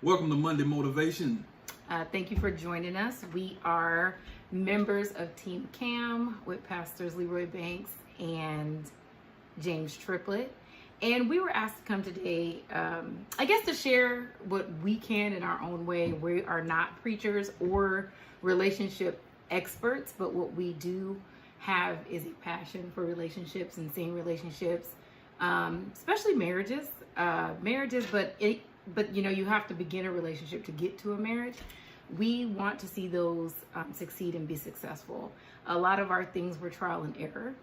Welcome to Monday Motivation. Thank you for joining us. We are members of Team CAM with Pastors Leroy Banks and James Triplett. And we were asked to come today, I guess, to share what we can in our own way. We are not preachers or relationship experts, but what we do have is a passion for relationships and seeing relationships, especially marriages, but you know, you have to begin a relationship to get to a marriage. We want to see those succeed and be successful. A lot of our things were trial and error.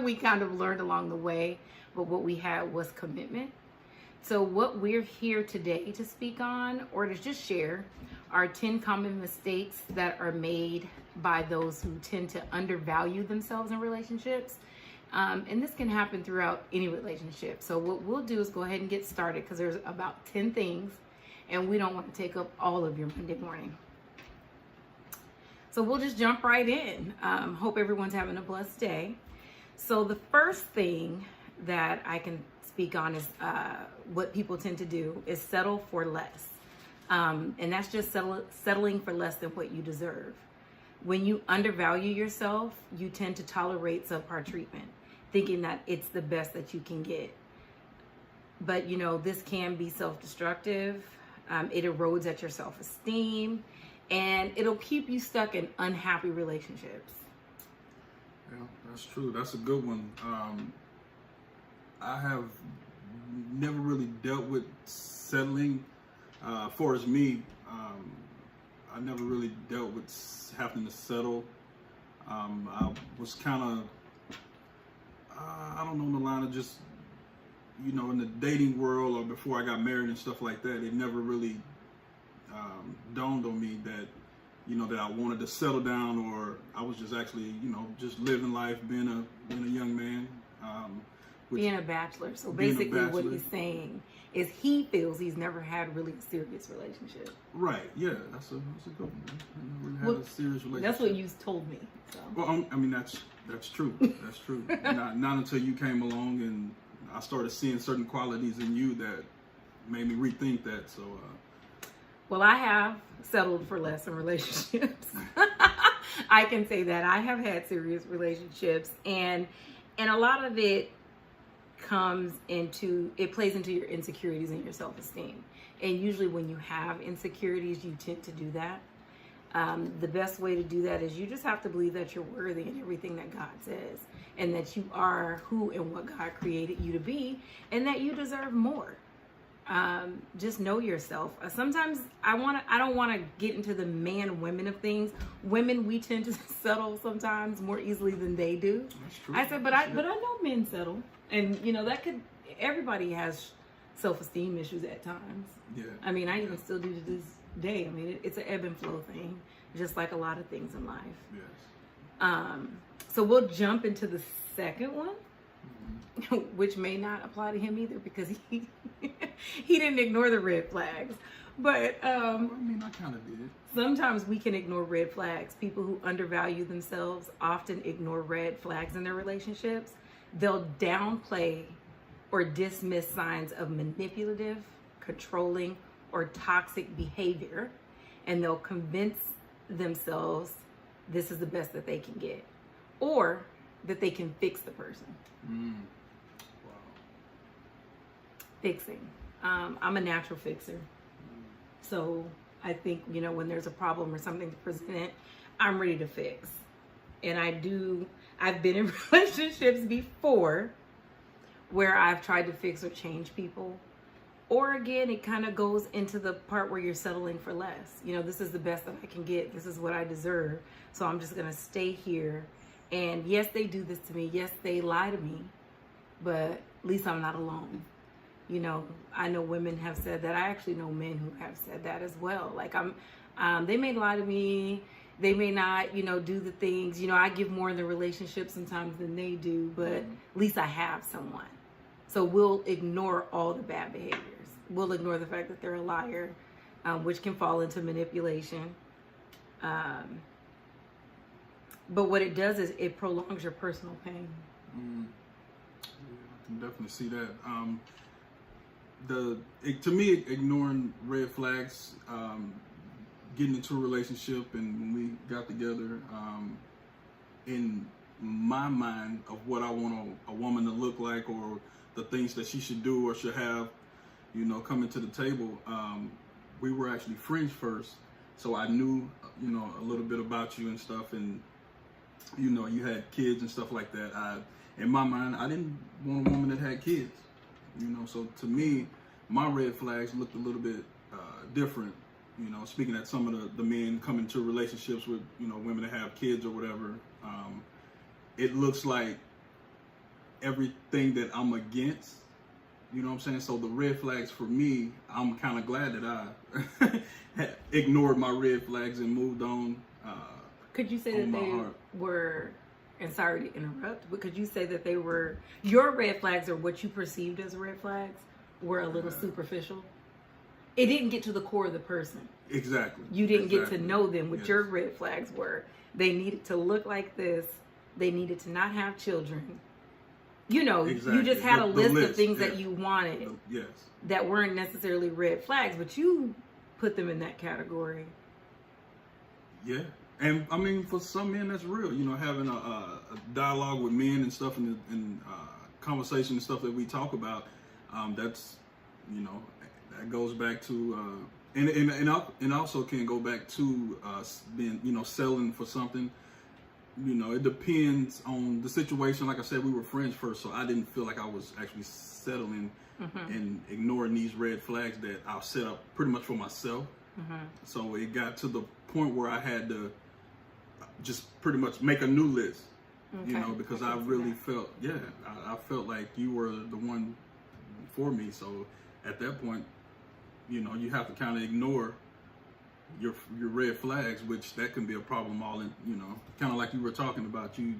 We kind of learned along the way, but what we had was commitment. So what we're here today to speak on, or to just share, are 10 common mistakes that are made by those who tend to undervalue themselves in relationships. And this can happen throughout any relationship. So what we'll do is go ahead and get started, because there's about 10 things and we don't want to take up all of your Monday morning. So we'll just jump right in. Hope everyone's having a blessed day. So the first thing that I can speak on is what people tend to do is settle for less. And that's just settling for less than what you deserve. When you undervalue yourself, you tend to tolerate subpar treatment, thinking that it's the best that you can get. But you know, this can be self-destructive. It erodes at your self-esteem, and it'll keep you stuck in unhappy relationships. Yeah, that's true. That's a good one. I have never really dealt with settling. For as me, I never really dealt with having to settle. I was kind of, I don't know, in the line of just, you know, in the dating world or before I got married and stuff like that, it never really dawned on me that, you know, that I wanted to settle down, or I was just actually, you know, just living life, being a young man. Being a bachelor. So basically what he's saying is he feels he's never had really a serious relationship. Right, yeah, that's a good one. I never really had a serious relationship. That's what you told me. So. Well, I mean, that's true. That's true. not until you came along and I started seeing certain qualities in you that made me rethink that. So, well, I have settled for less in relationships. I can say that I have had serious relationships, and a lot of it plays into your insecurities and your self-esteem. And usually when you have insecurities, you tend to do that. The best way to do that is you just have to believe that you're worthy in everything that God says, and that you are who and what God created you to be, and that you deserve more. Just know yourself. Sometimes I don't want to get into the man-women of things. Women, we tend to settle sometimes more easily than they do. That's true. I said, but I know men settle, and you know everybody has self-esteem issues at times. Yeah. I mean, I even still do to this day. I mean, it's an ebb and flow thing, just like a lot of things in life. Yes. So we'll jump into the second one, which may not apply to him either, because he didn't ignore the red flags. But I mean, I kind of did. Sometimes we can ignore red flags. People who undervalue themselves often ignore red flags in their relationships. They'll downplay or dismiss signs of manipulative, controlling, or toxic behavior, and they'll convince themselves this is the best that they can get, or that they can fix the person. Wow. Fixing. I'm a natural fixer. So I think, you know, when there's a problem or something to present, I'm ready to fix. And I've been in relationships before where I've tried to fix or change people. Or again, it kind of goes into the part where you're settling for less. You know, this is the best that I can get. This is what I deserve. So I'm just going to stay here. And yes, they do this to me. Yes, they lie to me. But at least I'm not alone. You know, I know women have said that. I actually know men who have said that as well. Like they may lie to me. They may not, you know, do the things. You know, I give more in the relationship sometimes than they do. But at least I have someone. So we'll ignore all the bad behaviors. We'll ignore the fact that they're a liar, which can fall into manipulation. But what it does is it prolongs your personal pain. Yeah, I can definitely see that. to me, ignoring red flags, getting into a relationship, and when we got together, in my mind of what I want a woman to look like, or the things that she should do or should have, coming to the table. We were actually friends first, so I knew, a little bit about you and stuff, and you had kids and stuff like that. In my mind, I didn't want a woman that had kids, So to me, my red flags looked a little bit different. Speaking at some of the men come into relationships with, women that have kids or whatever, it looks like everything that I'm against. You know what I'm saying? So the red flags for me, I'm kind of glad that I had ignored my red flags and moved on. Could you say that they were, and sorry to interrupt, but could you say that they were, your red flags, or what you perceived as red flags, were a little superficial? It didn't get to the core of the person. Exactly. You didn't get to know them. What your red flags were. They needed to look like this. They needed to not have children. Exactly. You just had a list of things that you wanted yes. that weren't necessarily red flags, but you put them in that category. Yeah. And I mean, for some men, that's real. Having a dialogue with men and stuff, and conversation and stuff that we talk about, that's, that goes back to, and also can go back to being, selling for something. It depends on the situation. Like I said, we were friends first, so I didn't feel like I was actually settling and ignoring these red flags that I've set up pretty much for myself. So it got to the point where I had to just pretty much make a new list, because I really felt, I felt like you were the one for me. So at that point, you have to kind of ignore your red flags, which that can be a problem all in, kind of like you were talking about. You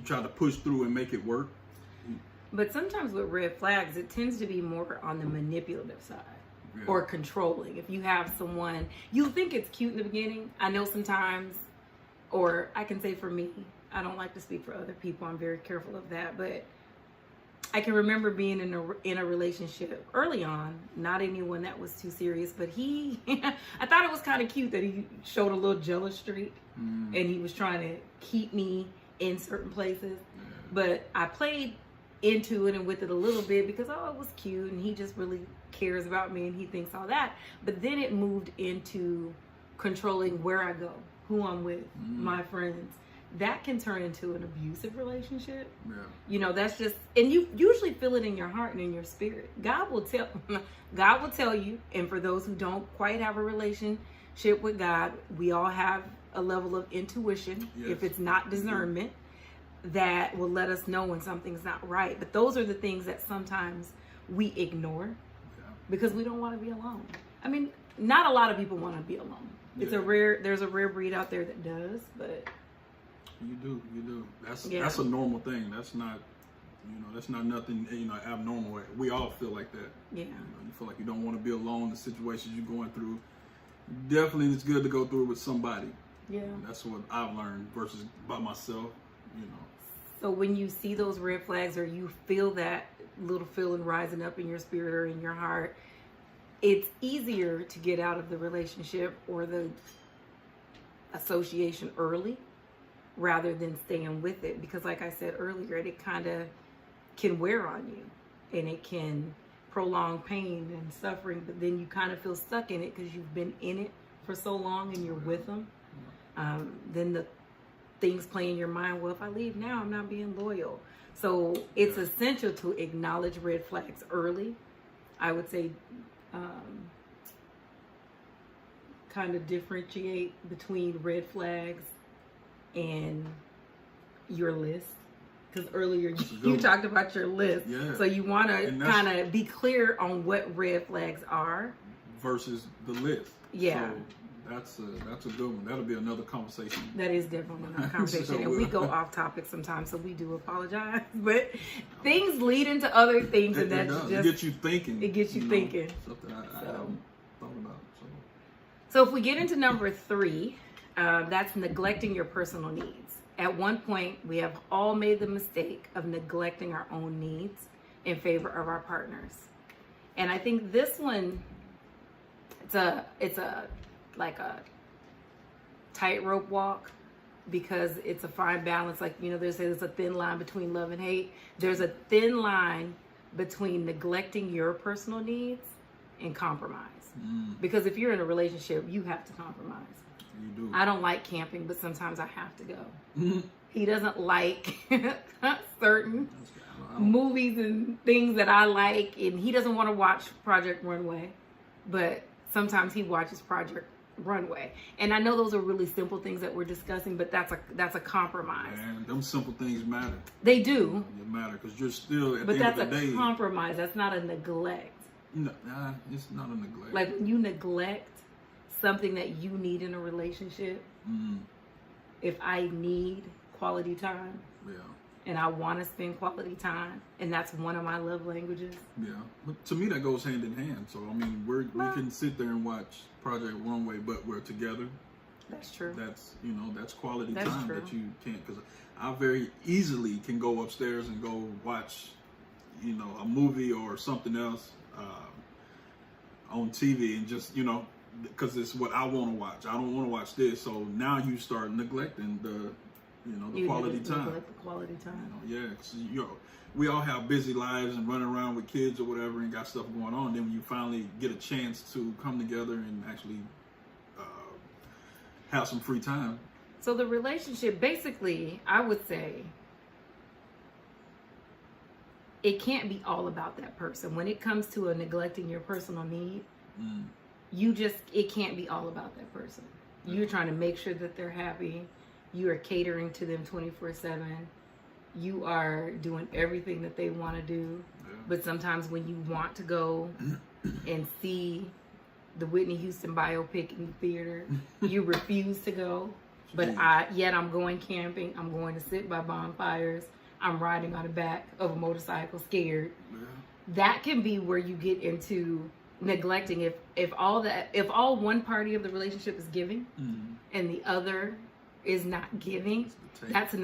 try to push through and make it work. But sometimes with red flags, it tends to be more on the manipulative side or controlling. If you have someone, you think it's cute in the beginning. I know sometimes, or I can say for me, I don't like to speak for other people. I'm very careful of that. But I can remember being in a relationship early on, not anyone that was too serious, but I thought it was kind of cute that he showed a little jealous streak, and he was trying to keep me in certain places. But I played into it and with it a little bit because, it was cute, and he just really cares about me, and he thinks all that. But then it moved into controlling where I go, who I'm with, my friends. That can turn into an abusive relationship. That's just, and you usually feel it in your heart and in your spirit. God will tell you, and for those who don't quite have a relationship with God, we all have a level of intuition, if it's not discernment, that will let us know when something's not right. But those are the things that sometimes we ignore because we don't want to be alone. I mean, not a lot of people want to be alone. There's a rare breed out there that does, but you do. That's a normal thing. That's not, that's not nothing, abnormal. We all feel like that. Yeah. You feel like you don't want to be alone. The situations you're going through, definitely it's good to go through it with somebody. Yeah. That's what I've learned versus by myself. So when you see those red flags, or you feel that little feeling rising up in your spirit or in your heart, it's easier to get out of the relationship or the association early rather than staying with it, because like I said earlier, it kind of can wear on you and it can prolong pain and suffering, but then you kind of feel stuck in it because you've been in it for so long and you're with them. Then the things play in your mind, well, if I leave now, I'm not being loyal. So it's essential to acknowledge red flags early. I would say kind of differentiate between red flags and your list, because earlier you talked about your list. So you want to kind of be clear on what red flags are versus the list. So that's a good one. That'll be another conversation. That is definitely another conversation. And we go off topic sometimes, so we do apologize. But things lead into other things, and that's just, it gets you thinking. It gets you thinking. Something I haven't thought about. So if we get into number 3, that's neglecting your personal needs. At one point, we have all made the mistake of neglecting our own needs in favor of our partners. And I think this one, it's a like a tightrope walk, because it's a fine balance. Like, you know, there's a thin line between love and hate. There's a thin line between neglecting your personal needs and compromise. Because if you're in a relationship, you have to compromise. You do. I don't like camping, but sometimes I have to go. He doesn't like certain movies and things that I like, and he doesn't want to watch Project Runway, but sometimes he watches Project Runway. And I know those are really simple things that we're discussing, but that's a compromise. And them simple things matter. They do. They matter, because you're still at But the end that's of the day. a compromise. That's not a neglect. No, nah, it's not a neglect. Like, when you neglect something that you need in a relationship, if I need quality time, and I want to spend quality time, and that's one of my love languages. Yeah, but to me that goes hand in hand. So I mean, we can sit there and watch Project Runway, but we're together. That's true. That's, you know, that's quality That's time true. that you can't. Because I very easily can go upstairs and go watch, you know, a movie or something else on TV, and just, you know, because it's what I want to watch. I don't want to watch this. So now you start neglecting the, you know, the quality time. Neglect the quality time. You know, yeah, 'cause, you know, we all have busy lives and running around with kids or whatever and got stuff going on. Then when you finally get a chance to come together and actually have some free time. So the relationship, basically, I would say, it can't be all about that person. When it comes to neglecting your personal need, it can't be all about that person. You're trying to make sure that they're happy. You are catering to them 24/7. You are doing everything that they want to do. Yeah. But sometimes when you want to go and see the Whitney Houston biopic in the theater, you refuse to go. But yet I'm going camping. I'm going to sit by bonfires. I'm riding on the back of a motorcycle scared. Yeah. That can be where you get into neglecting. If all one party of the relationship is giving and the other is not giving, that's a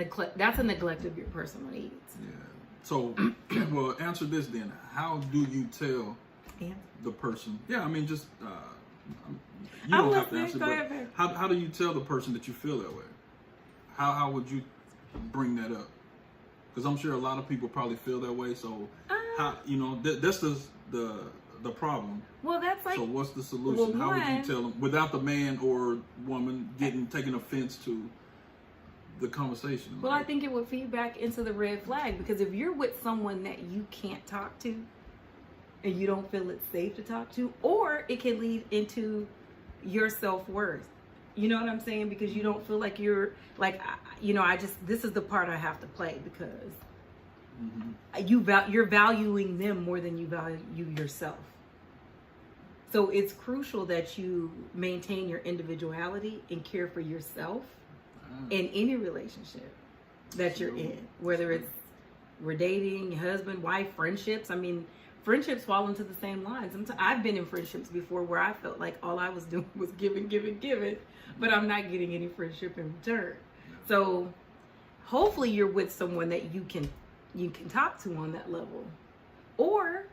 neglect of your personal needs. Yeah. So, well, answer this then. How do you tell the person? Yeah, I mean, just you don't have to answer. But how do you tell the person that you feel that way? How would you bring that up? Because I'm sure a lot of people probably feel that way. So, how, you know, that's the problem. Well, that's like. So, what's the solution? How would you tell them without the man or woman taking offense to the conversation? Well, I think it would feed back into the red flag, because if you're with someone that you can't talk to and you don't feel it's safe to talk to, or it can lead into your self-worth. You know what I'm saying? Because you don't feel like you're like, you know, this is the part I have to play, because you're valuing them more than you value yourself. So it's crucial that you maintain your individuality and care for yourself in any relationship that you're in, whether we're dating, husband, wife, friendships. I mean, friendships fall into the same lines. I've been in friendships before where I felt like all I was doing was giving, but I'm not getting any friendship in return. So hopefully you're with someone that you can talk to on that level. Or,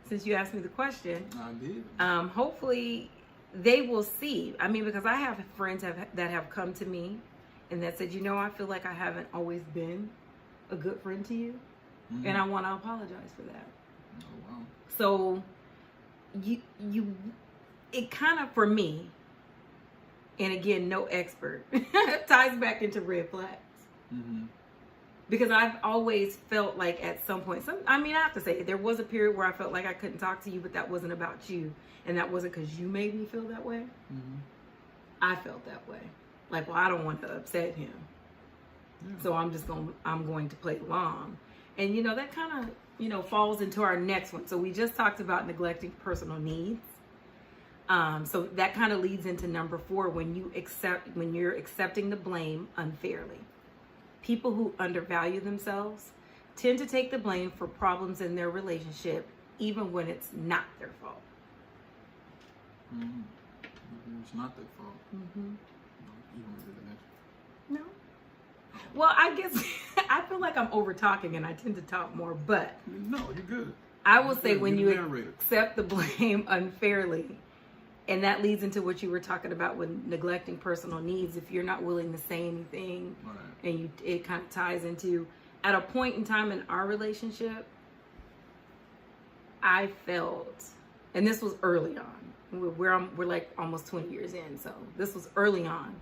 since you asked me the question, I did. Hopefully they will see. I mean, because I have friends that have come to me and that said, you know, I feel like I haven't always been a good friend to you, and I want to apologize for that. Oh, wow. So it kind of, for me, and again, no expert, ties back into red flags. Because I've always felt like at some point, I have to say, there was a period where I felt like I couldn't talk to you, but that wasn't about you. And that wasn't because you made me feel that way. I felt that way. Like, well, I don't want to upset him. So I'm going to play along. And, you know, that kind of, you know, falls into our next one. So we just talked about neglecting personal needs. So that kind of leads into number 4, when you're accepting the blame unfairly. People who undervalue themselves tend to take the blame for problems in their relationship, even when it's not their fault. It's not their fault. No. Well, I guess I feel like I'm over talking and I tend to talk more, but no, you're good. I will say Yeah, when you're you the narrator. accept the blame unfairly, and that leads into what you were talking about with neglecting personal needs. If you're not willing to say anything, Right. and it kind of ties into, at a point in time in our relationship, I felt, and this was early on. We're like almost 20 years in, so this was early on.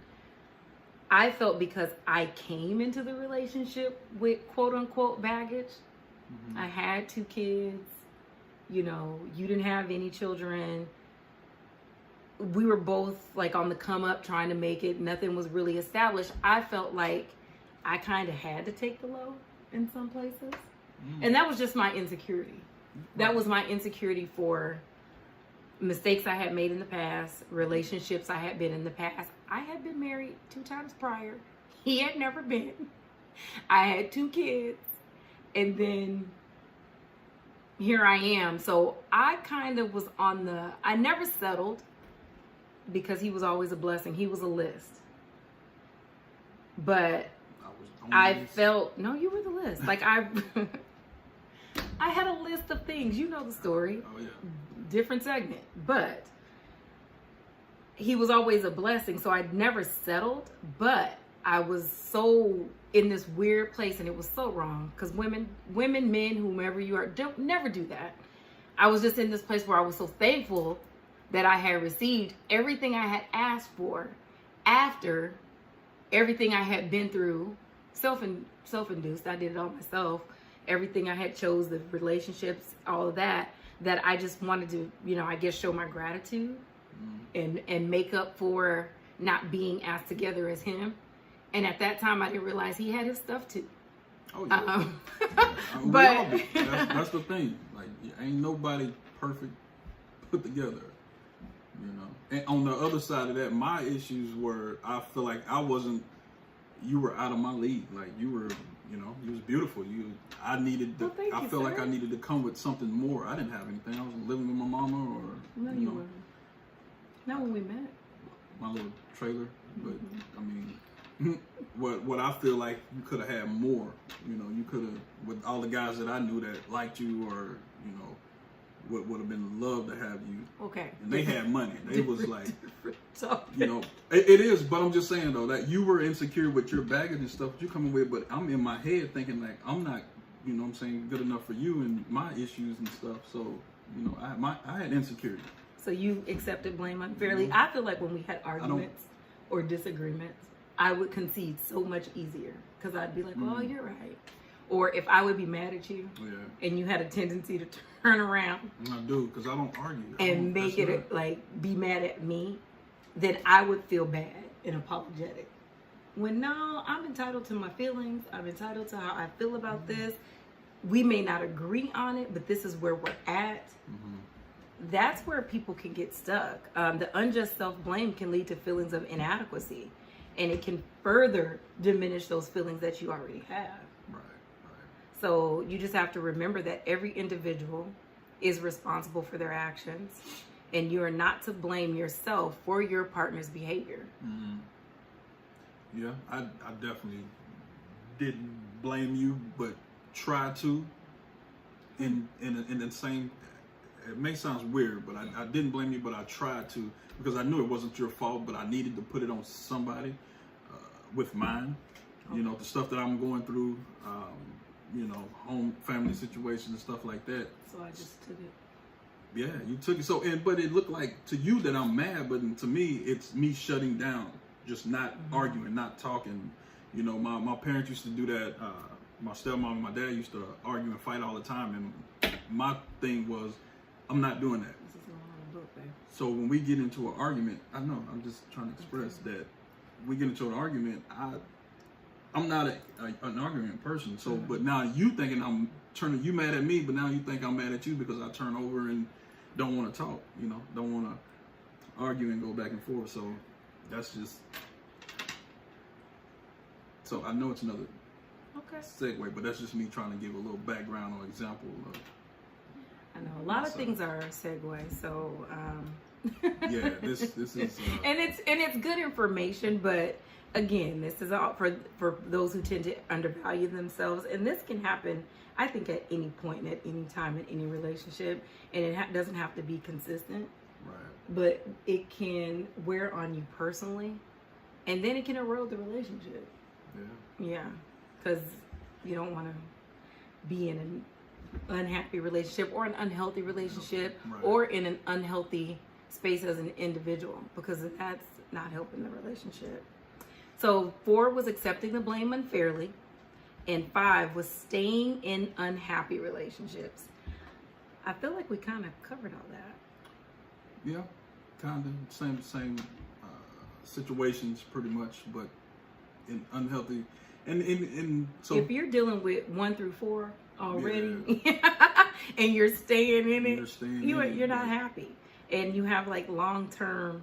I felt because I came into the relationship with quote unquote baggage. Mm-hmm. I had 2 kids. You know, you didn't have any children. We were both like on the come up trying to make it. Nothing was really established. I felt like I kind of had to take the low in some places. And that was just my insecurity. That was my insecurity for mistakes I had made in the past, relationships I had been in the past. I had been married 2 times prior. He had never been. I had 2 kids. And then here I am. So I kind of was I never settled because he was always a blessing. He was a list. But I felt, no, you were the list. Like I had a list of things. You know the story. Oh, yeah. Different segment. But he was always a blessing. So I'd never settled. But I was so in this weird place, and it was so wrong. Because women, men, whomever you are, don't never do that. I was just in this place where I was so thankful that I had received everything I had asked for after everything I had been through, self-induced. I did it all myself. Everything I had chose, the relationships, all of that I just wanted to, you know, I guess show my gratitude and make up for not being as together as him. And at that time, I didn't realize he had his stuff too. Oh, yeah. But we all do. That's the thing. Like, ain't nobody perfect put together. You know, and on the other side of that, my issues were, I feel like you were out of my league. Like you were, you know, you was beautiful. I felt like I needed to come with something more. I didn't have anything. I was living with my mama, or no, you weren't. Not when we met. My little trailer. But I mean, what I feel like you could have had more. You know, you could have, with all the guys that I knew that liked you, or you know, would have been love to have you. Okay. And they had money. They was like, topic. you know, it is. But I'm just saying though that you were insecure with your baggage and stuff you coming with. But I'm in my head thinking like I'm not, you know, what I'm saying, good enough for you and my issues and stuff. So you know, I had insecurity. So you accepted blame unfairly. I feel like when we had arguments or disagreements, I would concede so much easier because I'd be like, "Oh, you're right." Or if I would be mad at you, and you had a tendency to turn around, and I do because I don't argue and make it like be mad at me, then I would feel bad and apologetic. When no, I'm entitled to my feelings. I'm entitled to how I feel about this. We may not agree on it, but this is where we're at. That's where people can get stuck. The unjust self-blame can lead to feelings of inadequacy, and it can further diminish those feelings that you already have. Right. So you just have to remember that every individual is responsible for their actions, and you are not to blame yourself for your partner's behavior. Yeah, I definitely didn't blame you, but try to. In the same, it may sound weird, but I didn't blame you, but I tried to because I knew it wasn't your fault, but I needed to put it on somebody with mine. Okay. You know, the stuff that I'm going through, you know, home, family situations and stuff like that. So I just took it. Yeah, you took it. So, but it looked like to you that I'm mad, but to me, it's me shutting down, just not arguing, not talking. You know, my parents used to do that. My stepmom and my dad used to argue and fight all the time, and my thing was, I'm not doing that. This is a book, babe. So when we get into an argument, I know, I'm just trying to express that we get into an argument, I'm not an argument person. So, but now you thinking you mad at me, but now you think I'm mad at you because I turn over and don't want to talk, you know, don't want to argue and go back and forth. So that's just, so I know it's another segue, but that's just me trying to give a little background or example of. I know a lot of things are a segue, so yeah, this is and it's good information, but again, this is all for those who tend to undervalue themselves, and this can happen, I think, at any point, at any time, in any relationship, and it doesn't have to be consistent. Right. But it can wear on you personally, and then it can erode the relationship. Yeah, because you don't want to be in an unhappy relationship or an unhealthy relationship, right, or in an unhealthy space as an individual, because that's not helping the relationship. So 4 was accepting the blame unfairly, and 5 was staying in unhappy relationships. I feel like we kind of covered all that. Yeah, kind of same situations pretty much, but in unhealthy. And so if you're dealing with 1 through 4 already, and you're staying in it, you're not happy, and you have like long-term,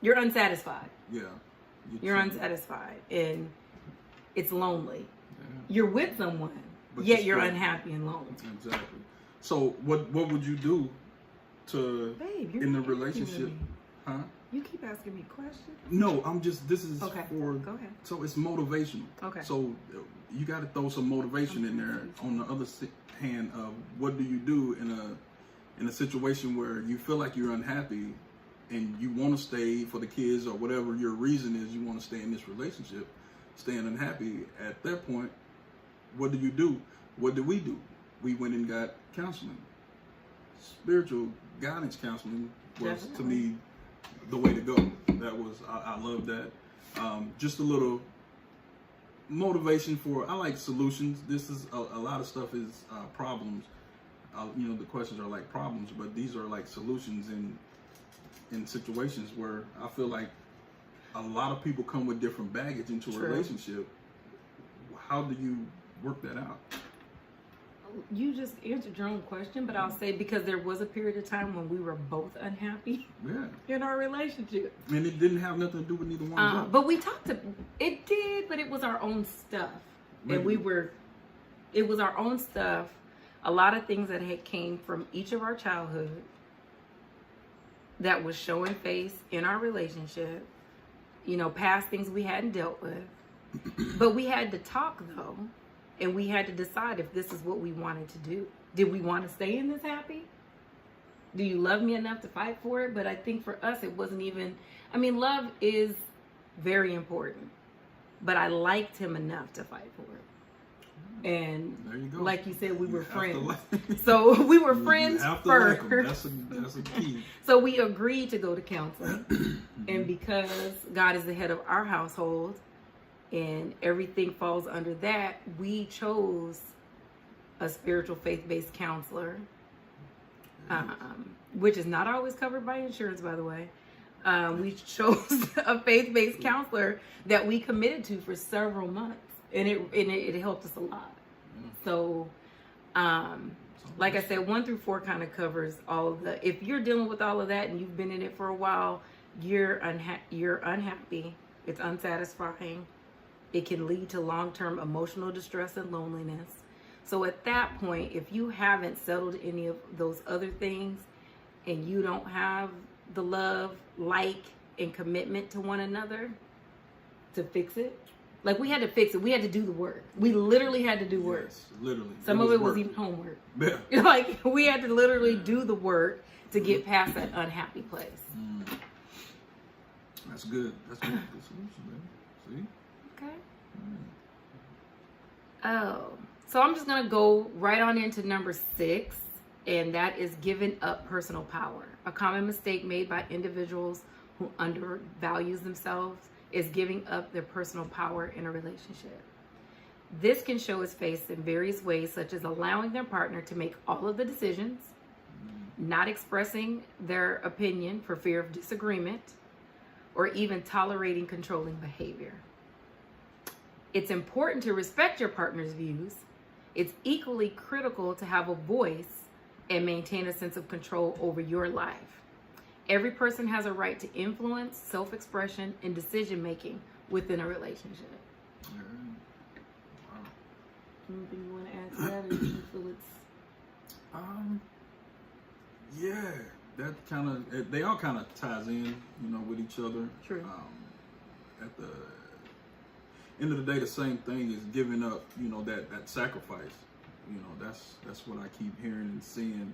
you're unsatisfied. Yeah, you're unsatisfied, and it's lonely. Yeah. You're with someone, but yet you're unhappy and lonely. Exactly. So what would you do to Babe, in the relationship? Huh? You keep asking me questions. No, this is okay. for. Go ahead. So it's motivational. Okay. So you got to throw some motivation in there. On the other hand, of what do you do in a situation where you feel like you're unhappy and you want to stay for the kids or whatever your reason is, you want to stay in this relationship, staying unhappy. At that point, what do you do? What did we do? We went and got counseling. Spiritual guidance counseling was Definitely. to me the way to go. That was I love that. Just a little motivation for. I like solutions. This is a lot of stuff is problems. The questions are like problems, but these are like solutions in situations where I feel like a lot of people come with different baggage into a relationship. How do you work that out? You just answered your own question, but I'll say because there was a period of time when we were both unhappy in our relationship. And it didn't have nothing to do with neither one of us. But we talked it did, but it was our own stuff. Maybe. And it was our own stuff. A lot of things that had came from each of our childhood that was showing face in our relationship. Past things we hadn't dealt with. But we had to talk though. And we had to decide if this is what we wanted to do. Did we want to stay in this happy? Do you love me enough to fight for it? But I think for us, it wasn't even, love is very important. But I liked him enough to fight for it. And there you go. Like you said, we were friends. So we were friends first. Like that's a key. So we agreed to go to counseling. And because God is the head of our household, and everything falls under that, we chose a spiritual faith-based counselor, which is not always covered by insurance, by the way. We chose a faith-based counselor that we committed to for several months, and it helped us a lot. So, like I said, 1 through 4 kind of covers all of the. If you're dealing with all of that and you've been in it for a while, you're unhappy. It's unsatisfying. It can lead to long-term emotional distress and loneliness. So at that point, if you haven't settled any of those other things and you don't have the love, and commitment to one another to fix it, like we had to fix it. We had to do the work. We literally had to do work. Yes, literally. Some of it was even homework. Yeah. Like we had to literally do the work to get past that unhappy place. That's good. That's a good solution, man. See? Okay. Oh, so I'm just going to go right on into number 6, and that is giving up personal power. A common mistake made by individuals who undervalues themselves is giving up their personal power in a relationship. This can show its face in various ways, such as allowing their partner to make all of the decisions, not expressing their opinion for fear of disagreement, or even tolerating controlling behavior. It's important to respect your partner's views. It's equally critical to have a voice and maintain a sense of control over your life. Every person has a right to influence, self-expression, and decision-making within a relationship. Wow. Anything you want to add to that, or do you feel it's... Yeah. that kind of, they all kind of ties in, with each other. True. At the end of the day, the same thing is giving up, that sacrifice. That's what I keep hearing and seeing.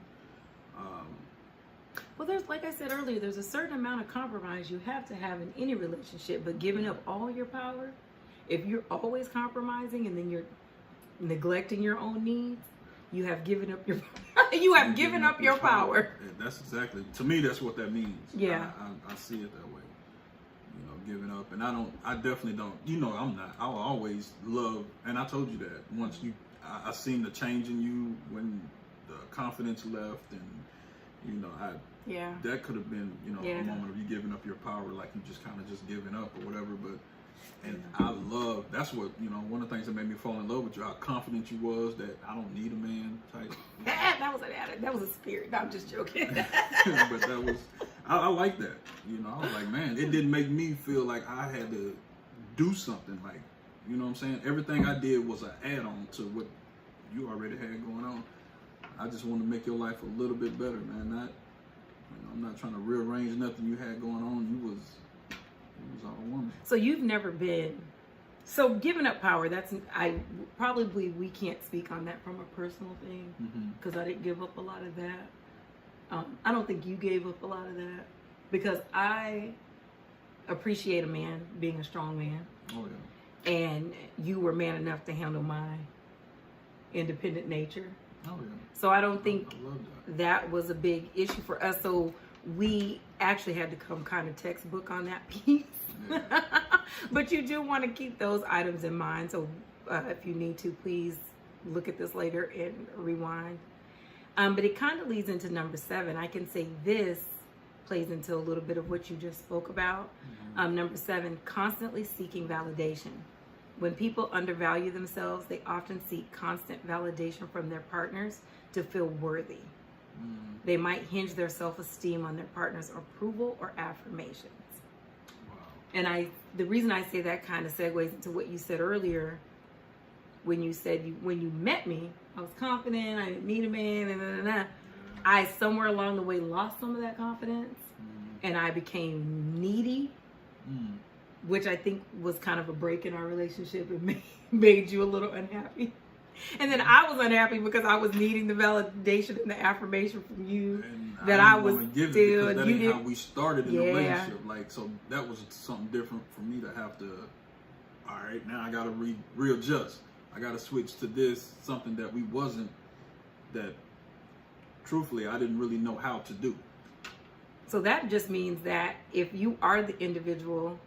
Well, there's, like I said earlier, there's a certain amount of compromise you have to have in any relationship, but giving up all your power, if you're always compromising and then you're neglecting your own needs, you have given up your given up your power. Yeah, that's exactly, to me, that's what that means. Yeah. I see it that way. Giving up, and I definitely don't, I'm not, I'll always love, and I told you that once I seen the change in you when the confidence left, and that could have been, a moment of you giving up your power, like you just kind of just giving up or whatever, but, and I love, that's what, one of the things that made me fall in love with you, how confident you was that I don't need a man type. That was a spirit. No, I'm just joking. But that was, I like that. I was like, man, it didn't make me feel like I had to do something. Like, you know what I'm saying? Everything I did was an add-on to what you already had going on. I just want to make your life a little bit better, man. I'm not trying to rearrange nothing you had going on. You was all woman. So you've never been. So giving up power, we can't speak on that from a personal thing, because I didn't give up a lot of that. I don't think you gave up a lot of that, because I appreciate a man being a strong man. Oh yeah. And you were man enough to handle my independent nature. Oh yeah. So I don't think I love that was a big issue for us. So we actually had to come kind of textbook on that piece. Yeah. But you do want to keep those items in mind. So if you need to, please look at this later and rewind. But it kind of leads into number 7. I can say this plays into a little bit of what you just spoke about. Number 7, constantly seeking validation. When people undervalue themselves, they often seek constant validation from their partners to feel worthy. They might hinge their self-esteem on their partner's approval or affirmations. Wow. And the reason I say that kind of segues into what you said earlier, when you said when you met me, I was confident, I didn't need a man, I somewhere along the way lost some of that confidence, and I became needy, which I think was kind of a break in our relationship. It made you a little unhappy. And then I was unhappy because I was needing the validation and the affirmation from you, and that I was give still. It, that you ain't did how we started in the relationship. Like, so that was something different for me to have to. All right, now I got to readjust. I got to switch to this, something that we wasn't. That, truthfully, I didn't really know how to do. So that just means that if you are the individual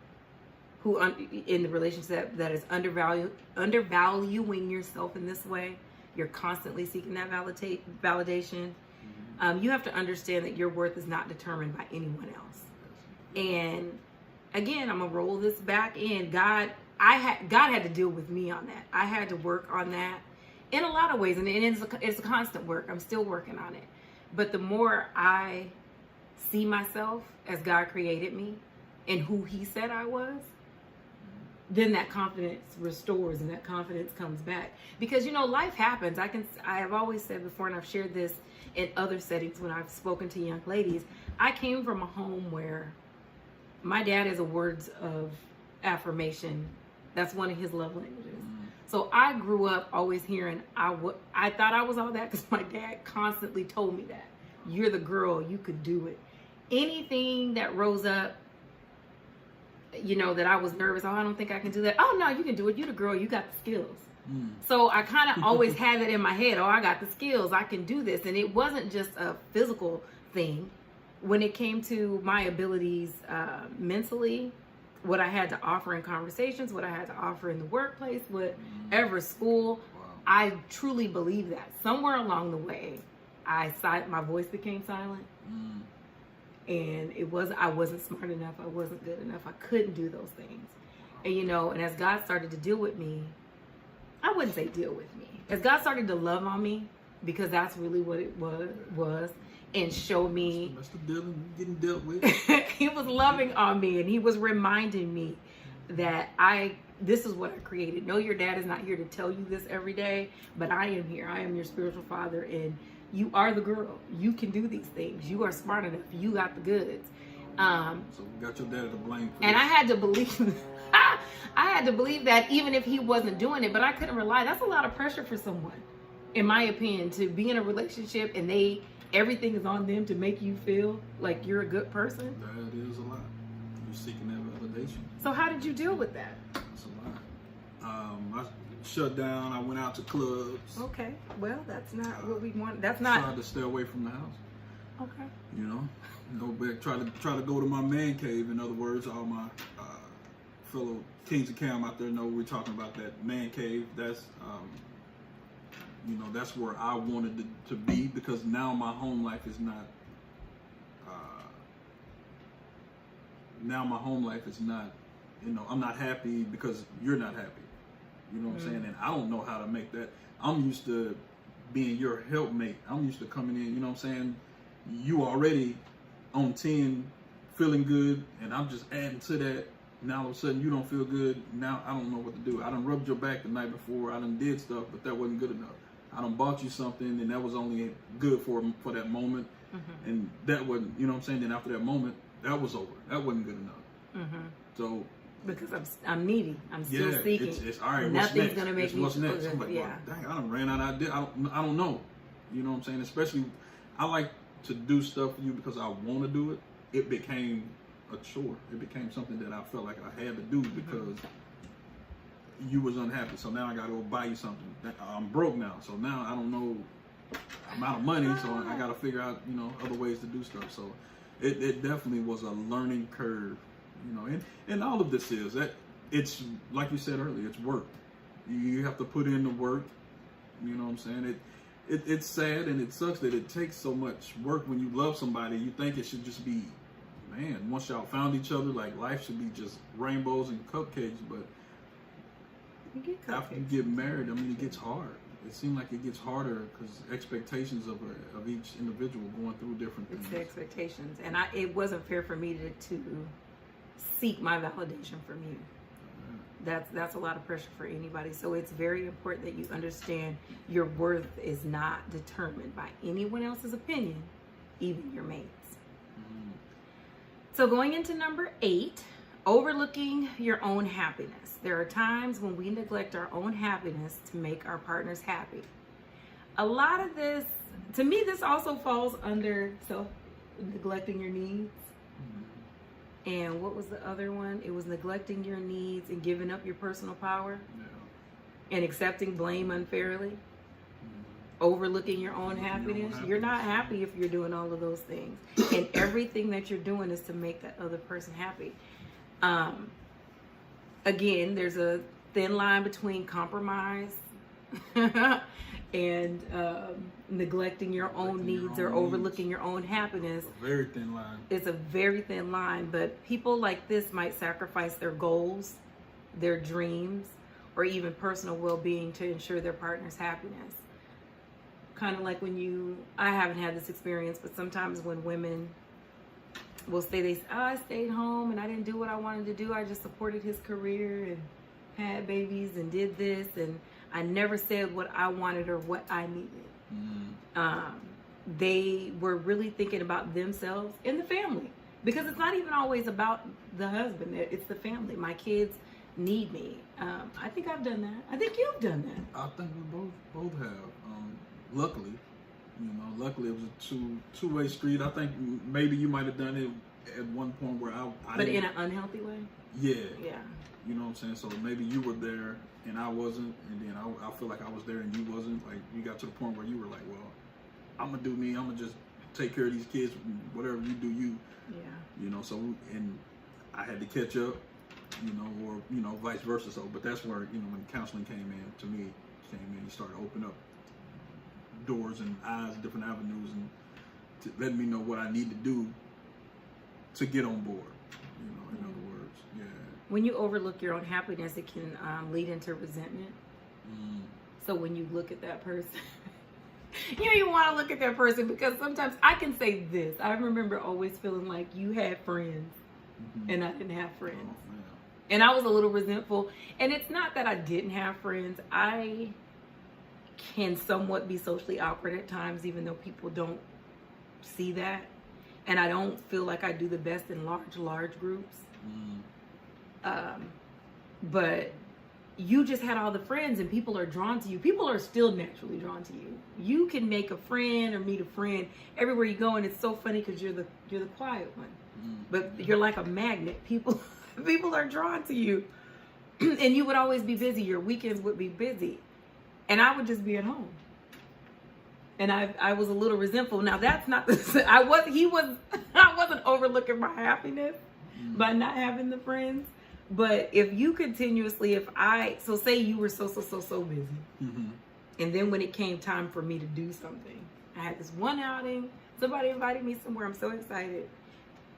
who in the relationship that is undervaluing yourself in this way, you're constantly seeking that validation. You have to understand that your worth is not determined by anyone else. And again, I'm gonna roll this back in. God had to deal with me on that. I had to work on that in a lot of ways, and it's a constant work. I'm still working on it. But the more I see myself as God created me and who He said I was, then that confidence restores and that confidence comes back. Because, life happens. I have always said before, and I've shared this in other settings when I've spoken to young ladies, I came from a home where my dad is a words of affirmation. That's one of his love languages. So I grew up always hearing, I thought I was all that because my dad constantly told me that. You're the girl, you could do it. Anything that rose up, that I was nervous. Oh, I don't think I can do that. Oh, no, you can do it. You're the girl. You got the skills. So I kind of always had that in my head. Oh, I got the skills. I can do this. And it wasn't just a physical thing. When it came to my abilities mentally, what I had to offer in conversations, what I had to offer in the workplace, whatever, school, I truly believe that. Somewhere along the way, my voice became silent. And I wasn't smart enough. I wasn't good enough. I couldn't do those things. And, and as God started to deal with me, I wouldn't say deal with me. As God started to love on me, because that's really what it was, and show me. That's the dealing, getting dealt with. He was loving on me, and He was reminding me that this is what I created. No, your dad is not here to tell you this every day, but I am here. I am your spiritual father, and You are the girl. You can do these things. You are smart enough. You got the goods. So we got your dad to blame for And this. I had to believe, I had to believe that even if he wasn't doing it, but I couldn't rely. That's a lot of pressure for someone, in my opinion, to be in a relationship and everything is on them to make you feel like you're a good person. That is a lot. You're seeking that validation. So how did you deal with that? That's a lot. I shut down. I went out to clubs. Okay, well, that's not what we want. That's not. Tried to stay away from the house. Okay. You know, go back. Try to go to my man cave. In other words, all my fellow Kings of Cam out there know we're talking about that man cave. That's you know, that's where I wanted to be, because now my home life is not. Now my home life is not. You know, I'm not happy because you're not happy. You know what I'm saying? And I don't know how to make that. I'm used to being your helpmate. I'm used to coming in, you know what I'm saying? You already on 10, feeling good, and I'm just adding to that. Now all of a sudden you don't feel good. Now I don't know what to do. I done rubbed your back the night before. I done did stuff, but that wasn't good enough. I done bought you something, and that was only good for that moment. And that wasn't, you know what I'm saying? Then after that moment, that was over. That wasn't good enough. So... Because I'm needy. I'm still seeking. It's all right. Nothing's gonna make me what's feel next? good. I'm like, Yeah. well, dang, I done ran out of ideas. I don't know. You know what I'm saying? Especially, I like to do stuff for you because I want to do it. It became a chore. It became something that I felt like I had to do because you was unhappy. So now I got to go buy you something. I'm broke now, so now I don't know. I'm out of money, so I got to figure out, you know, other ways to do stuff. So it definitely was a learning curve. You know, and all of this is that it's like you said earlier, it's work. You have to put in the work. You know what I'm saying? It's sad and it sucks that it takes so much work when you love somebody. You think it should just be, man, once y'all found each other, like life should be just rainbows and cupcakes. But after you get married, I mean, it gets hard. It seems like it gets harder because expectations of each individual going through different things. It's the expectations, and it wasn't fair for me to seek my validation from you. That's a lot of pressure for anybody. So it's very important that you understand your worth is not determined by anyone else's opinion, even your mates. So going into number 8, overlooking your own happiness. There are times when we neglect our own happiness to make our partners happy. A lot of this, to me, this also falls under neglecting your needs. And what was the other one? It was neglecting your needs and giving up your personal power. And accepting blame unfairly. Overlooking your own happiness. You're not happy if you're doing all of those things. And everything that you're doing is to make that other person happy. Again, there's a thin line between compromise and neglecting your own needs or overlooking your own happiness. A very thin line. It's a very thin line, but people like this might sacrifice their goals, their dreams, or even personal well-being to ensure their partner's happiness. Kind of like when I haven't had this experience, but sometimes when women will say, I stayed home and I didn't do what I wanted to do. I just supported his career and had babies and did this, and I never said what I wanted or what I needed. They were really thinking about themselves and the family, because it's not even always about the husband. It's the family. My kids need me. I think I've done that. I think you've done that. I think we both have. Luckily, luckily it was a two-way street. I think maybe you might have done it at one point where I but didn't. In an unhealthy way. Yeah. You know what I'm saying? So maybe you were there and I wasn't, and then I feel like I was there and you wasn't. Like, you got to the point where you were like, well, I'm gonna do me. I'm gonna just take care of these kids. Whatever you do, you. Yeah. So, and I had to catch up, or vice versa. So, but that's where when counseling came in, to me, you started to open up doors and eyes, different avenues, and to let me know what I need to do to get on board. In other words, yeah. When you overlook your own happiness, it can lead into resentment. So when you look at that person, you want to look at that person, because sometimes I can say this. I remember always feeling like you had friends and I didn't have friends. And I was a little resentful. And it's not that I didn't have friends. can somewhat be socially awkward at times, even though people don't see that. And I don't feel like I do the best in large groups. But you just had all the friends and people are drawn to you. People are still naturally drawn to you. You can make a friend or meet a friend everywhere you go, and it's so funny because you're the quiet one. But you're like a magnet. People are drawn to you. And you would always be busy. Your weekends would be busy. And I would just be at home. And I was a little resentful. Now that's not the I wasn't overlooking my happiness by not having the friends. But if you continuously, so say you were so busy. And then when it came time for me to do something, I had this one outing, somebody invited me somewhere, I'm so excited.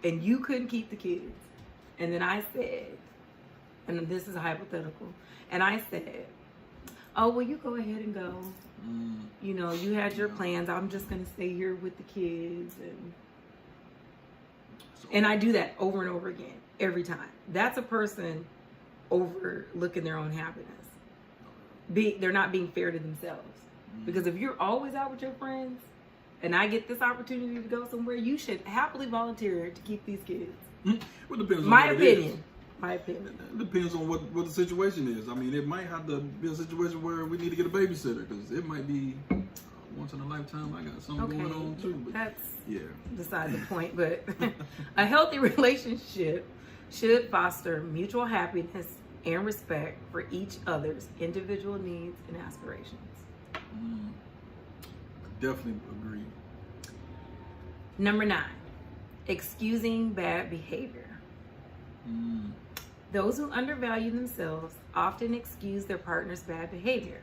And you couldn't keep the kids. And then I said, and this is a hypothetical, and I said, oh, well, you go ahead and go. You know, you had your plans. I'm just going to stay here with the kids. And I do that over and over again, every time. That's a person overlooking their own happiness. They're not being fair to themselves. Because if you're always out with your friends, and I get this opportunity to go somewhere, you should happily volunteer to keep these kids. Well, depends on My what opinion. It is. My opinion. It depends on what the situation is. I mean, it might have to be a situation where we need to get a babysitter because it might be once in a lifetime. I got something going on too. But that's yeah, beside the point. But a healthy relationship should foster mutual happiness and respect for each other's individual needs and aspirations. Definitely agree. Number 9, excusing bad behavior. Those who undervalue themselves often excuse their partner's bad behavior.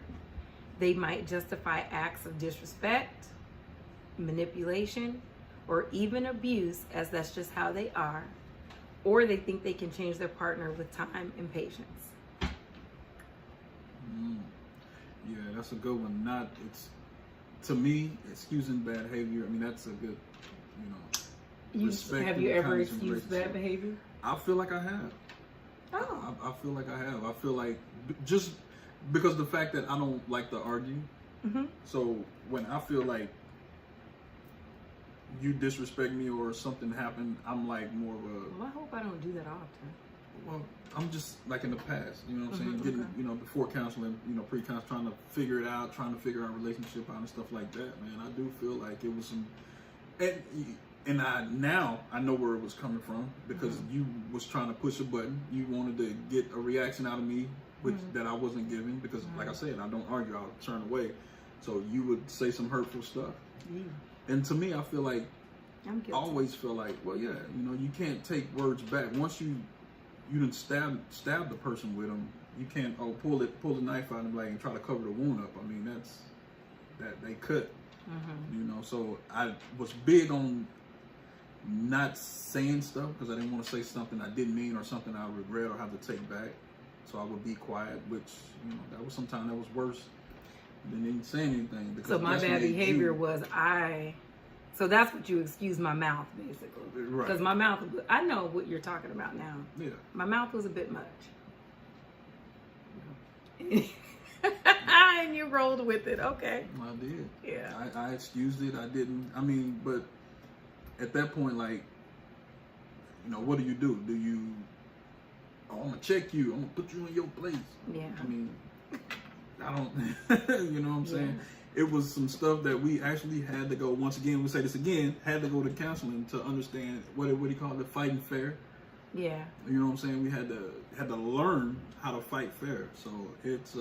They might justify acts of disrespect, manipulation, or even abuse as that's just how they are, or they think they can change their partner with time and patience. Yeah, that's a good one. To me, excusing bad behavior. I mean, that's a good, respect. Have you ever excused bad behavior? I feel like I have. Oh. I feel like I have. I feel like just because the fact that I don't like to argue. So when I feel like you disrespect me or something happened, I'm like more of a. Well, I hope I don't do that often. Well, I'm just like in the past, you know what I'm saying? Getting, before counseling, pre-counseling, trying to figure it out, trying to figure our relationship out and stuff like that, man. I do feel like it was some, and now I know where it was coming from because you was trying to push a button. You wanted to get a reaction out of me, which that I wasn't giving because, like I said, I don't argue. I'll turn away. So you would say some hurtful stuff. And to me, I feel like, I always feel like, well, yeah, you can't take words back. Once you didn't stab the person with them, you can't pull the knife out and try to cover the wound up. I mean, that they cut. So I was big on not saying stuff because I didn't want to say something I didn't mean or something I regret or have to take back. So I would be quiet, which that was sometimes that was worse than even saying anything. Because so my bad behavior was So that's what you excuse my mouth, basically. Right. Because my mouth, I know what you're talking about now. Yeah. My mouth was a bit much. Yeah. And you rolled with it. Okay. I did. Yeah. I excused it. I didn't. I mean, but at that point, what do? Do you, I'm going to check you. I'm going to put you in your place. Yeah. I mean, I don't, you know what I'm saying? It was some stuff that we actually had to go, once again, we say this again, had to go to counseling to understand what do you call it, fighting fair. Yeah. You know what I'm saying? We had to learn how to fight fair. So it's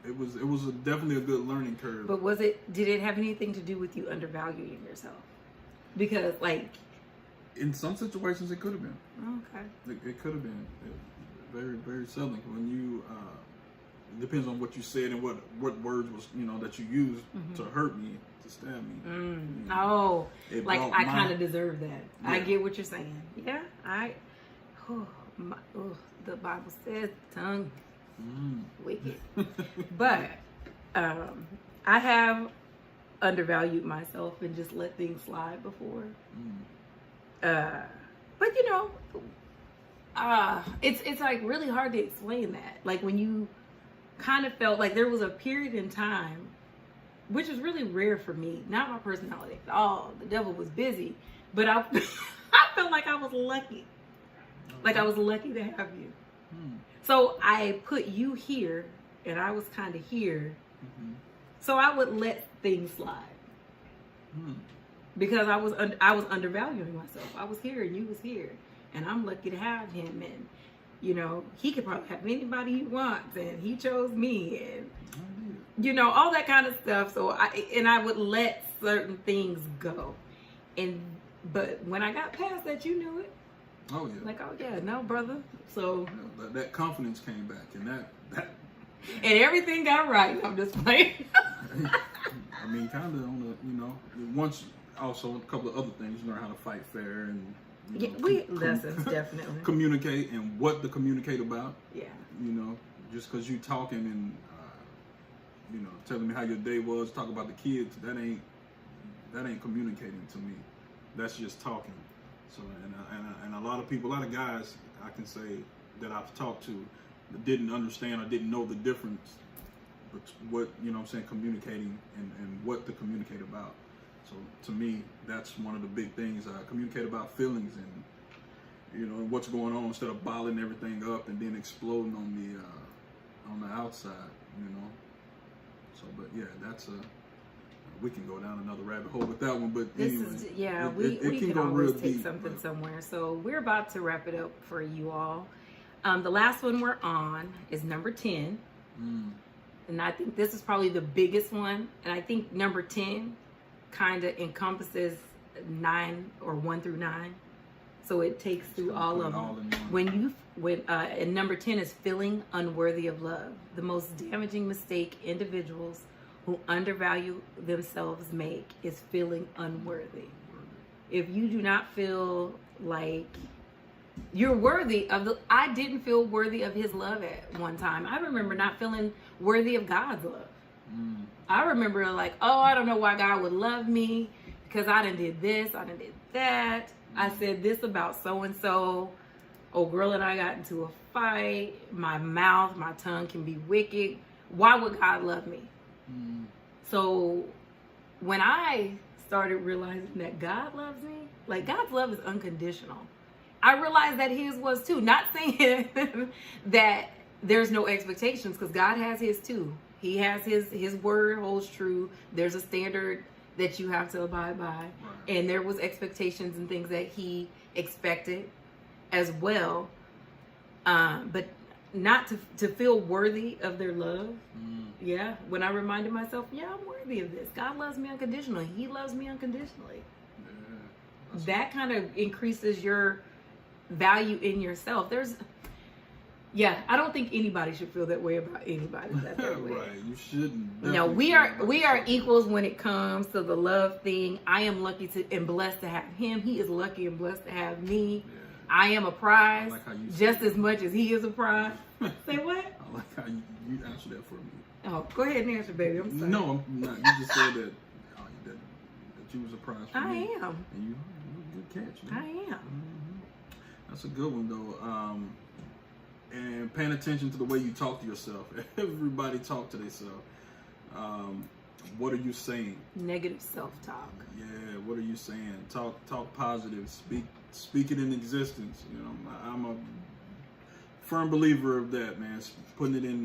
it was definitely a good learning curve. But did it have anything to do with you undervaluing yourself? Because in some situations it could have been. Okay. It could have been. Very, very seldom when you it depends on what you said and what words was that you used to hurt me, to stab me. Oh, I kind of deserve that. Yeah. I get what you're saying. Yeah, the Bible says tongue wicked, but I have undervalued myself and just let things slide before. But it's really hard to explain that. Like when you kind of felt like there was a period in time, which is really rare for me, not my personality at all. The devil was busy, but I felt like I was lucky. Like I was lucky to have you. So I put you here, and I was kind of here. So I would let things slide. Because I was undervaluing myself. I was here and you was here. And I'm lucky to have him. And, you know, he could probably have anybody he wants. And he chose me. And, you know, all that kind of stuff. So I would let certain things go. But when I got past that, you knew it. Oh, yeah. Like, oh, yeah, no, brother. So. Yeah, that confidence came back. And that. And everything got right. I'm just playing. I mean, kind of on the, you know, once also a couple of other things, you learn how to fight fair and, you know, lessons, definitely. Communicate and what to communicate about. Yeah. You know, just because you talking and, you know, telling me how your day was, talk about the kids, that ain't communicating to me. That's just talking. So, and a lot of people, a lot of guys, I can say that I've talked to, that didn't understand or didn't know the difference. But what, you know what I'm saying, communicating and what to communicate about. So to me, that's one of the big things. Communicate about feelings and, you know, what's going on instead of bottling everything up and then exploding on the outside, you know. So, but yeah, that's we can go down another rabbit hole with that one. But this anyway, is, yeah, it we can can go always real take deep, something but somewhere. So we're about to wrap it up for you all. The last one we're on is number 10. And I think this is probably the biggest one. And I think number 10 kind of encompasses 9 or 1 through 9. So it takes through all of them. And number 10 is feeling unworthy of love. The most damaging mistake individuals who undervalue themselves make is feeling unworthy. If you do not feel like you're worthy of I didn't feel worthy of his love at one time. I remember not feeling worthy of God's love. I remember like, oh, I don't know why God would love me because I done did this, I done did that. I said this about so-and-so. Oh, girl and I got into a fight. My mouth, my tongue can be wicked. Why would God love me? So when I started realizing that God loves me, like God's love is unconditional. I realized that his was too. Not saying that there's no expectations, because God has his too. He has his word holds true. There's a standard that you have to abide by. Right. And there was expectations and things that he expected as well. But not to feel worthy of their love. Yeah. When I reminded myself, yeah, I'm worthy of this. God loves me unconditionally. He loves me unconditionally. Yeah, that kind of increases your value in yourself. I don't think anybody should feel that way about anybody. That way. Right, you shouldn't. No, we are equals when it comes to the love thing. I am lucky and blessed to have him. He is lucky and blessed to have me. Yeah. I am a prize, just as much as he is a prize. Say what? I like how you answer that for me. Oh, go ahead and answer, baby. I'm sorry. No, I'm not. You just said that you was a prize for me. I am. And you good catch. Man. I am. That's a good one though. And paying attention to the way you talk to yourself. Everybody talk to themselves. What are you saying? Negative self-talk. Yeah, what are you saying? Talk positive. Speak it in existence. You know, I'm a firm believer of that, man. Putting it in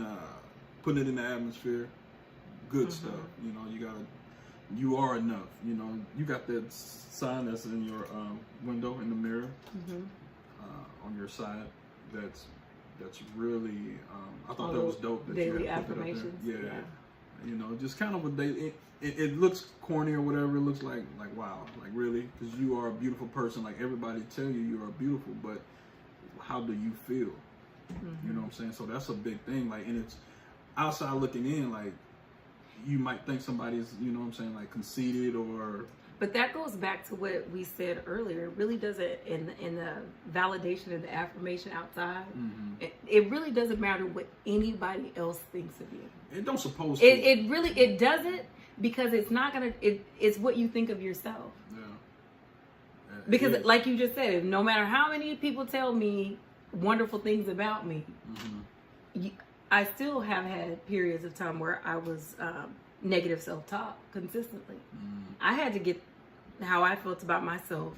the atmosphere. Good stuff. You know, you are enough. You know, you got that sign that's in your window in the mirror on your side. That's really, I thought that was dope. That daily you had put affirmations. That up there. Yeah. You know, just kind of a daily, it looks corny or whatever. It looks like wow, like really, because you are a beautiful person. Like everybody tell you are beautiful, but how do you feel? You know what I'm saying? So that's a big thing. Like, and it's outside looking in, like you might think somebody's, you know what I'm saying, like conceited or. But that goes back to what we said earlier. It really doesn't, in the validation and the affirmation outside, it really doesn't matter what anybody else thinks of you. It don't suppose to. It doesn't, because it's not going to, it's what you think of yourself. Yeah. Because like you just said, no matter how many people tell me wonderful things about me, I still have had periods of time where I was negative self-talk consistently. I had to get how I felt about myself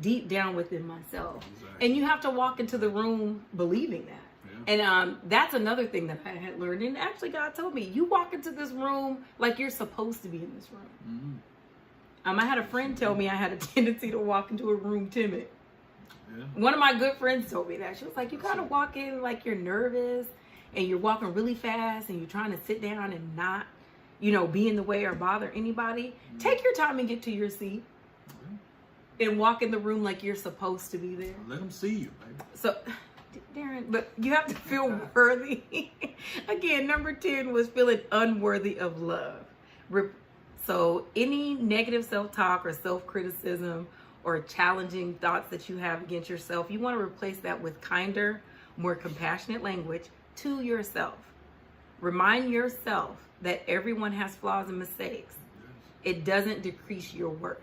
deep down within myself. Exactly. And you have to walk into the room believing that. Yeah. And that's another thing that I had learned. And actually God told me, you walk into this room like you're supposed to be in this room. I had a friend tell me I had a tendency to walk into a room timid. Yeah. One of my good friends told me that. She was like, you kind of walk in like you're nervous and you're walking really fast and you're trying to sit down and not, be in the way or bother anybody. Take your time and get to your seat and walk in the room like you're supposed to be there. Let them see you, baby. So, Darren, but you have to feel worthy. Again, number 10 was feeling unworthy of love. So any negative self-talk or self-criticism or challenging thoughts that you have against yourself, you want to replace that with kinder, more compassionate language to yourself. Remind yourself that everyone has flaws and mistakes. It doesn't decrease your worth.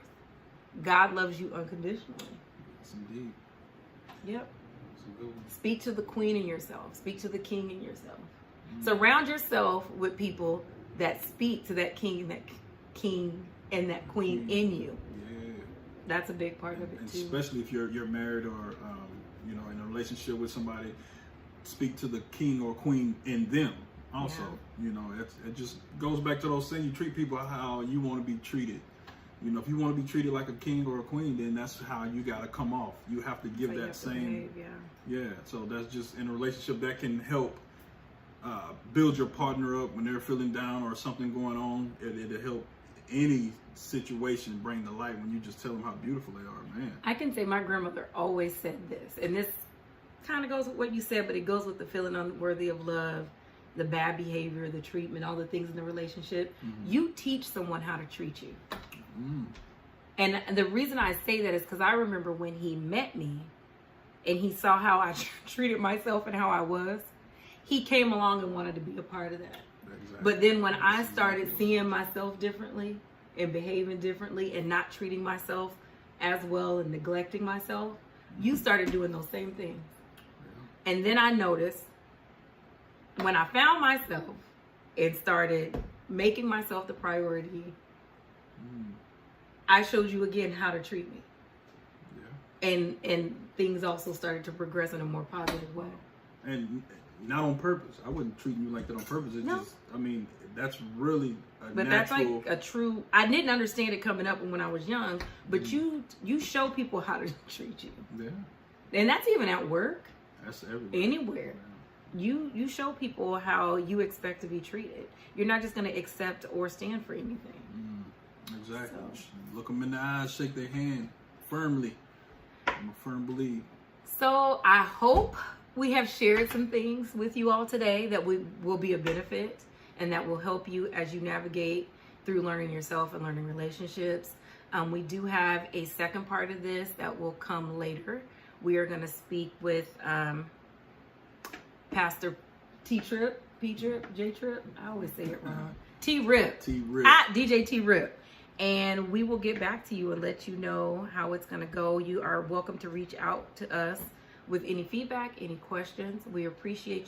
God loves you unconditionally. Yes, indeed. Yep. That's a good one. Speak to the queen in yourself. Speak to the king in yourself. Surround yourself with people that speak to that king and that queen in you. Yeah. That's a big part of it too. Especially if you're married or in a relationship with somebody, speak to the king or queen in them also. It just goes back to those things. You treat people how you want to be treated. If you want to be treated like a king or a queen, then that's how you got to come off. You have to give that same. So that's just in a relationship that can help build your partner up when they're feeling down or something going on. It'll help any situation bring the light when you just tell them how beautiful they are, man. I can say my grandmother always said this, and this kind of goes with what you said, but it goes with the feeling unworthy of love, the bad behavior, the treatment, all the things in the relationship. You teach someone how to treat you. And the reason I say that is because I remember when he met me and he saw how I treated myself and how I was, he came along and wanted to be a part of that. Exactly. But then when I started seeing myself differently and behaving differently and not treating myself as well and neglecting myself, you started doing those same things. And then I noticed when I found myself and started making myself the priority, I showed you again how to treat me. And things also started to progress in a more positive way. And not on purpose. I wasn't treating you like that on purpose. That's really But that's like a true, I didn't understand it coming up when I was young, but you show people how to treat you. Yeah. And that's even at work. That's everywhere. Anywhere. You show people how you expect to be treated. You're not just going to accept or stand for anything. Exactly. So. Look them in the eyes, shake their hand firmly. I'm a firm believer. So I hope we have shared some things with you all today that will be a benefit and that will help you as you navigate through learning yourself and learning relationships. We do have a second part of this that will come later. We are going to speak with Pastor T-Trip, P-Trip, J-Trip. I always say it wrong. T-Rip. At DJ T-Rip. And we will get back to you and let you know how it's going to go. You are welcome to reach out to us with any feedback, any questions. We appreciate you